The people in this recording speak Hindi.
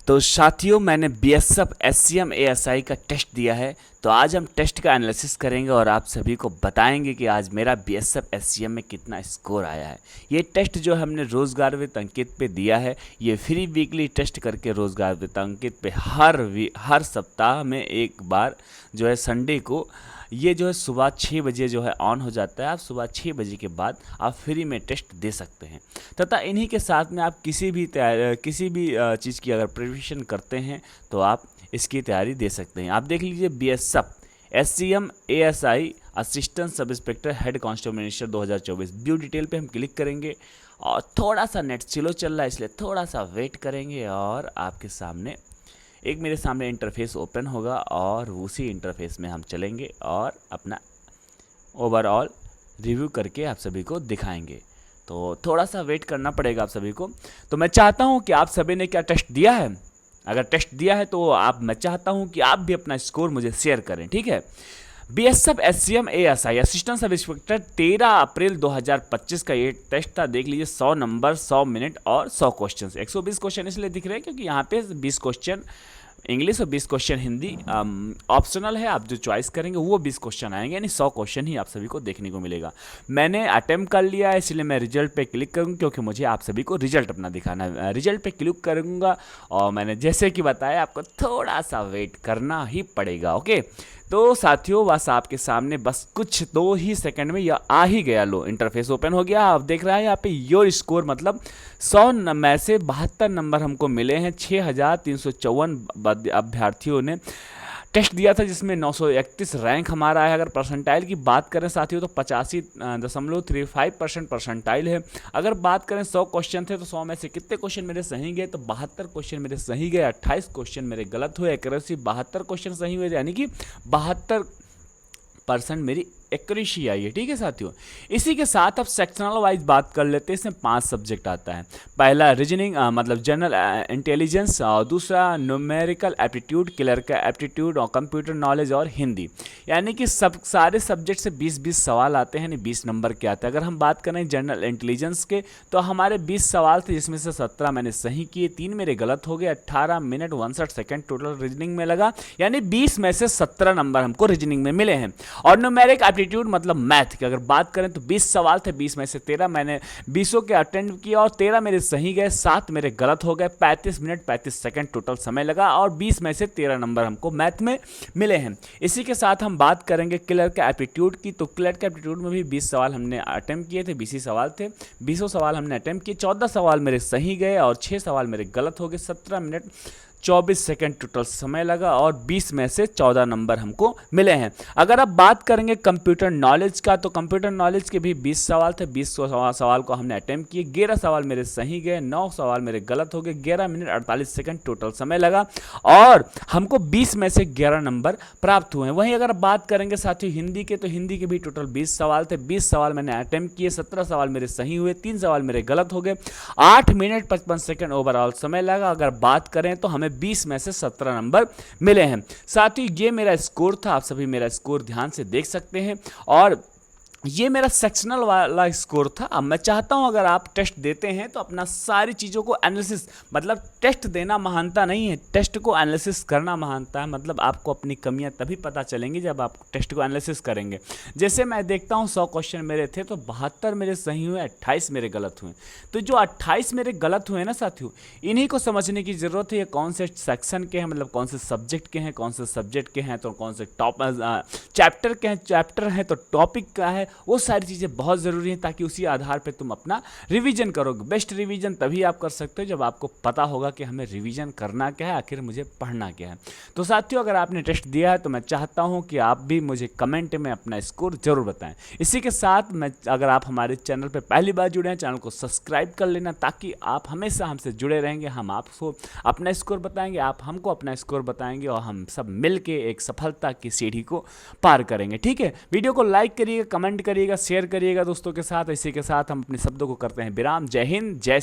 तो साथियों, मैंने बीएसएफ एससीएम एएसआई का टेस्ट दिया है। तो आज हम टेस्ट का एनालिसिस करेंगे और आप सभी को बताएंगे कि आज मेरा बीएसएफ एससीएम में कितना स्कोर आया है। ये टेस्ट जो हमने रोजगार वित्त अंकित पे दिया है, ये फ्री वीकली टेस्ट करके रोजगार वित्त अंकित पे हर सप्ताह में एक बार जो है संडे को ये जो है सुबह 6 बजे जो है ऑन हो जाता है। आप सुबह 6 बजे के बाद आप फ्री में टेस्ट दे सकते हैं तथा इन्हीं के साथ में आप किसी भी चीज़ की अगर प्रिपरेशन करते हैं तो आप इसकी तैयारी दे सकते हैं। आप देख लीजिए BSF SCM ASI assistant sub inspector head constable minister 2024 view detail पे हम क्लिक करेंगे और थोड़ा सा नेट स्लो चल रहा है इसलिए थोड़ा सा वेट करेंगे और आपके सामने मेरे सामने इंटरफेस ओपन होगा और उसी इंटरफेस में हम चलेंगे और अपना ओवरऑल रिव्यू करके आप सभी को दिखाएंगे। तो थोड़ा सा वेट करना पड़ेगा आप सभी को। तो मैं चाहता हूं कि आप सभी ने क्या टेस्ट दिया है। अगर टेस्ट दिया है तो मैं चाहता हूं कि आप भी अपना स्कोर मुझे शेयर करें, ठीक है। BSF SCM ASI assistant sub inspector 13 अप्रैल 2025 का ये टेस्ट था। देख लीजिए 100 नंबर, 100 मिनट और 100 क्वेश्चन। 120 क्वेश्चन इसलिए दिख रहे हैं क्योंकि यहाँ पे 20 क्वेश्चन इंग्लिश और 20 क्वेश्चन हिंदी ऑप्शनल है। आप जो चॉइस करेंगे वो 20 क्वेश्चन आएंगे, यानी 100 क्वेश्चन ही आप सभी को देखने को मिलेगा। मैंने अटेम्प्ट कर लिया है इसलिए मैं रिजल्ट पे क्लिक करूँगा क्योंकि मुझे आप सभी को रिजल्ट अपना दिखाना है। रिजल्ट पे क्लिक करूँगा और मैंने जैसे कि बताया आपको थोड़ा सा वेट करना ही पड़ेगा। ओके, तो साथियों बस आपके सामने बस कुछ 2 ही सेकंड में यह आ ही गया। लो इंटरफेस ओपन हो गया। आप देख रहे हैं यहाँ पे योर स्कोर मतलब 100 में से 72 नंबर हमको मिले हैं। 6354 अभ्यर्थियों ने टेस्ट दिया था जिसमें 931 रैंक हमारा है। अगर परसेंटाइल की बात करें साथियों तो 85.35% परसेंटाइल है। अगर बात करें 100 क्वेश्चन थे तो 100 में से कितने क्वेश्चन मेरे सही गए, तो 72 क्वेश्चन मेरे सही गए, 28 क्वेश्चन मेरे गलत हुए। एक्यूरेसी 72 क्वेश्चन सही हुए, यानी कि 72% मेरी एक्यूरेसी आई है, ठीक है साथियों। इसी के साथ अब सेक्शनल वाइज बात कर लेते हैं। इसमें 5 सब्जेक्ट आता है। पहला रीजनिंग मतलब जनरल इंटेलिजेंस, और दूसरा न्यूमेरिकल एप्टीट्यूड, क्लर्क का एप्टीट्यूड और कंप्यूटर नॉलेज और हिंदी, यानी कि सारे सब्जेक्ट से 20-20 सवाल आते हैं, यानी 20 नंबर के आते हैं। अगर हम बात करें जनरल इंटेलिजेंस के तो हमारे 20 सवाल थे जिसमें से 17 मैंने सही किए, 3 मेरे गलत हो गए। 18 मिनट 59 सेकेंड टोटल रीजनिंग में लगा, यानी 20 में से 17 नंबर हमको रीजनिंग में मिले हैं। और न्यूमेरिक एप्टीट्यूड मतलब मैथ की अगर बात करें तो 20 सवाल थे, 20 में से 13 मैंने 20 के अटेंड किया और 13 मेरे सही गए, 7 मेरे गलत हो गए। 35 मिनट 35 सेकंड टोटल समय लगा और 20 में से 13 नंबर हमको मैथ में मिले हैं। इसी के साथ हम बात करेंगे क्लर्क के एप्टीट्यूड की। तो क्लर्क के एप्टीट्यूड में भी 20 सवाल हमने अटेम्प्ट किए थे, 20 ही सवाल थे, 20 सवाल हमने अटेम्प्ट किए। 14 सवाल मेरे सही गए और 6 सवाल मेरे गलत हो गए। 17 मिनट 24 सेकंड टोटल समय लगा और 20 में से 14 नंबर हमको मिले हैं। अगर आप बात करेंगे कंप्यूटर नॉलेज का तो कंप्यूटर नॉलेज के भी 20 सवाल थे, 20 सवाल को हमने अटेम्प्ट किए। 11 सवाल मेरे सही गए, 9 सवाल मेरे गलत हो गए। 11 मिनट 48 सेकंड टोटल समय लगा और हमको 20 में से 11 नंबर प्राप्त हुए हैं। वहीं अगर बात करेंगे साथियों हिंदी के तो हिंदी के भी टोटल 20 सवाल थे, 20 सवाल मैंने अटेम्प्ट किए, 17 सवाल मेरे सही हुए, 3 सवाल मेरे गलत हो गए। 8 मिनट 55 सेकंड ओवरऑल समय लगा। अगर बात करें तो हमें 20 में से 17 नंबर मिले हैं। साथ ही ये मेरा स्कोर था। आप सभी मेरा स्कोर ध्यान से देख सकते हैं और ये मेरा सेक्शनल वाला स्कोर था। अब मैं चाहता हूं अगर आप टेस्ट देते हैं तो अपना सारी चीज़ों को एनालिसिस, मतलब टेस्ट देना महानता नहीं है, टेस्ट को एनालिसिस करना महानता है। मतलब आपको अपनी कमियां तभी पता चलेंगी जब आप टेस्ट को एनालिसिस करेंगे। जैसे मैं देखता हूं 100 क्वेश्चन मेरे थे तो 72 मेरे सही हुए, 28 मेरे गलत हुए। तो जो 28 मेरे गलत हुए ना साथियों, इन्हीं को समझने की ज़रूरत है। ये कौन से सेक्शन के हैं, मतलब कौन से सब्जेक्ट के हैं, कौन से सब्जेक्ट के हैं, तो कौन से चैप्टर के हैं, चैप्टर है तो टॉपिक का है, वो सारी चीज़ें बहुत ज़रूरी हैं ताकि उसी आधार पे तुम अपना रिवीजन करोगे। बेस्ट रिवीजन तभी आप कर सकते हो जब आपको पता होगा कि हमें रिवीजन करना क्या है, आखिर मुझे पढ़ना क्या है। तो साथियों अगर आपने टेस्ट दिया है तो मैं चाहता हूं कि आप भी मुझे कमेंट में अपना स्कोर जरूर बताएं। इसी के साथ अगर आप हमारे चैनल पर पहली बार जुड़े हैं, चैनल को सब्सक्राइब कर लेना ताकि आप हमेशा हमसे जुड़े रहेंगे। हम आपको अपना स्कोर बताएंगे, आप हमको अपना स्कोर बताएंगे और हम सब मिल के एक सफलता की सीढ़ी को पार करेंगे, ठीक है। वीडियो को लाइक करिएगा, कमेंट करिएगा, शेयर करिएगा दोस्तों के साथ। इसी के साथ हम अपने शब्दों को करते हैं विराम। जय हिंद, जय